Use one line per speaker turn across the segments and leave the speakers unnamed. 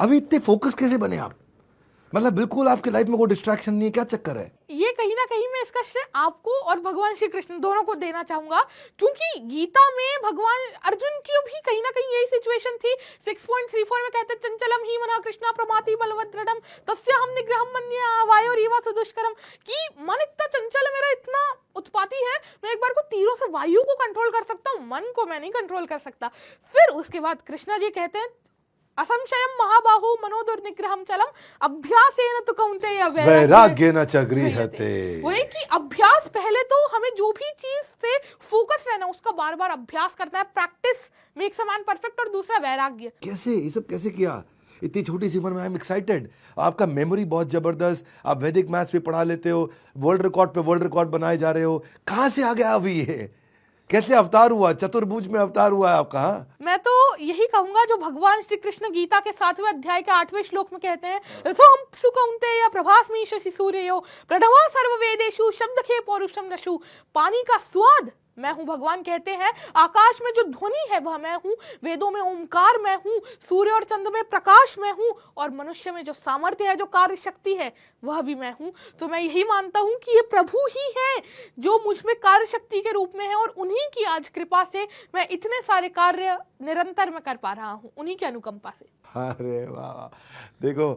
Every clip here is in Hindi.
अभी इतने फोकस कैसे बने आप? मतलब बिल्कुल आपकी लाइफ में कोई डिस्ट्रैक्शन नहीं है, क्या चक्कर है?
ये कहीं ना कहीं मैं इसका श्रेय आपको और भगवान श्री कृष्ण दोनों को देना चाहूंगा, क्योंकि गीता में भगवान अर्जुन की भी कहीं ना कहीं यही सिचुएशन थी। 6.34 में कहते चंचलम ही मना कृष्णा प्रमाति बलवत् दृढ़म तस्याहं निग्रहं मन्ये वायोरीव सुदुष्करम, कि मन इतना चंचल है, मेरा इतना उत्पाती है, मैं एक बार को तीरों से वायु को कंट्रोल कर सकता हूँ, मन को मैं नहीं कंट्रोल कर सकता। फिर उसके बाद कृष्णा जी कहते हैं असंशयम महाबाहो मनोदुर्निग्रहम चलम अभ्यासेन तो कौन्तेय
वैराग्येन च गृह्यते।
वही कि अभ्यास, पहले तो हमें जो भी चीज से फोकस रहना उसका बार बार अभ्यास करना है, practice makes a man perfect, और दूसरा वैराग्य।
कैसे ये सब कैसे किया इतनी छोटी सी उम्र में? I am excited. आपका मेमोरी बहुत जबरदस्त, आप वैदिक मैथ्स भी पढ़ा लेते हो, वर्ल्ड रिकॉर्ड पे वर्ल्ड रिकॉर्ड बनाए जा रहे हो, कहाँ से आ गया अभी ये? कैसे अवतार हुआ? चतुर्भुज में अवतार हुआ है आपका? हाँ,
मैं तो यही कहूंगा जो भगवान श्री कृष्ण गीता के 7वें अध्याय के 8वें श्लोक में कहते हैं, रसोहम सुकौन्तेय प्रभास्मि शशि सूर्यो प्रणवा सर्ववेदेषु शब्दखे पौरुषम रशु। पानी का स्वाद मैं हूं, भगवान कहते हैं, आकाश में जो ध्वनि है वह मैं हूं, वेदों में ओमकार मैं हूं, सूर्य और चंद्र में प्रकाश मैं हूं, और मनुष्य में जो सामर्थ्य है, जो कार्य शक्ति है, वह भी मैं हूं। तो मैं यही मानता हूं कि ये प्रभु ही है जो मुझ में कार्य शक्ति के रूप में है, और उन्हीं की आज कृपा से मैं इतने सारे कार्य निरंतर में कर पा रहा हूं, उन्हीं की अनुकंपा से।
अरे वाह। देखो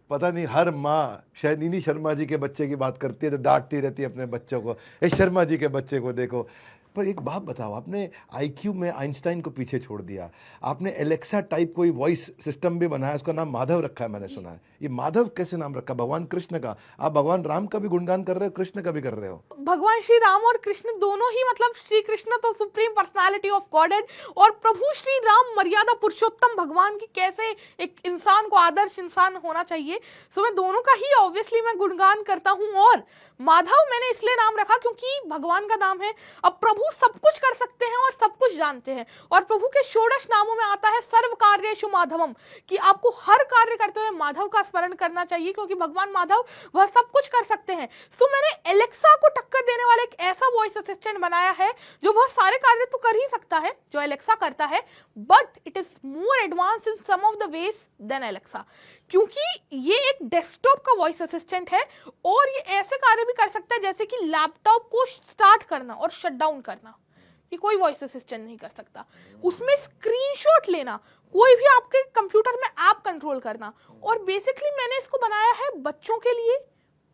पता नहीं हर माँ शायद नीनी शर्मा जी के बच्चे की बात करती है तो डांटती रहती है अपने बच्चों को, ए शर्मा जी के बच्चे को देखो। पर एक बात बताओ, आपने आईक्यू में आइंस्टाइन को पीछे छोड़ दिया, आपने एलेक्सा टाइप कोई वॉइस सिस्टम भी बनाया, उसका नाम माधव रखा है, मैंने सुना है। ये माधव कैसे नाम रखा भगवान कृष्ण का? आप भगवान राम का भी गुणगान कर रहे हो, कृष्ण का भी कर रहे हो?
भगवान श्री राम और कृष्ण दोनों ही, मतलब श्री कृष्ण तो सुप्रीम पर्सनालिटी ऑफ गॉडेड, और प्रभु श्री राम मर्यादा पुरुषोत्तम भगवान की कैसे एक इंसान को आदर्श इंसान होना चाहिए। सो मैं दोनों का ही ऑब्वियसली मैं गुणगान करता हूँ। और माधव मैंने इसलिए नाम रखा क्योंकि भगवान का नाम है। अब प्रभु सब कुछ कर सकते हैं और सब कुछ जानते हैं, और प्रभु के षोडश नामों में आता है सर्व कार्येषु माधवम, कि आपको हर कार्य करते हुए माधव का स्मरण करना चाहिए, क्योंकि भगवान माधव वह सब कुछ कर सकते हैं। सो मैंने एलेक्सा को टक्कर देने वाला एक ऐसा वॉइस असिस्टेंट बनाया है जो वह सारे कार्य तो कर ही सकता है जो एलेक्सा करता है, but it is more advance in some of the ways then Alexa, क्योंकि ये एक डेस्कटॉप का वॉइस असिस्टेंट है, और ये ऐसे कार्य भी कर सकता है जैसे कि लैपटॉप को स्टार्ट करना और शट डाउन करना, ये कोई वॉइस असिस्टेंट नहीं कर सकता। उसमें स्क्रीनशॉट लेना, कोई भी आपके कंप्यूटर में ऐप कंट्रोल करना, और बेसिकली मैंने इसको बनाया है बच्चों के लिए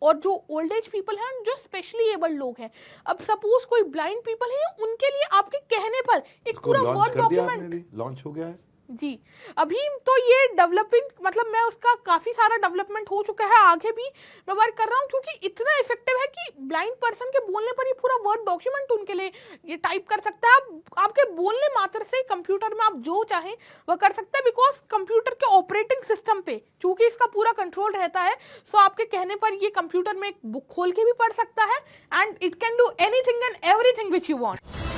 और जो ओल्ड एज पीपल हैं, जो स्पेशली एबल्ड लोग हैं। अब सपोज कोई ब्लाइंड पीपल है, उनके लिए आपके कहने पर एक पूरा वर्ड डॉक्यूमेंट
लॉन्च हो गया है
जी। अभी तो ये डेवलपिंग, मतलब मैं उसका काफी सारा डेवलपमेंट हो चुका है, आगे भी मैं वर्क कर रहा हूँ, क्योंकि इतना इफेक्टिव है कि ब्लाइंड पर्सन के बोलने पर ही पूरा वर्ड डॉक्यूमेंट उनके लिए ये टाइप कर सकता है। आपके बोलने मात्र से कंप्यूटर में आप जो चाहें वह कर सकते हैं, बिकॉज कंप्यूटर के ऑपरेटिंग सिस्टम पे चूंकि इसका पूरा कंट्रोल रहता है, सो आपके कहने पर ये कंप्यूटर में एक बुक खोल के भी पढ़ सकता है, and it can do anything and everything which you want.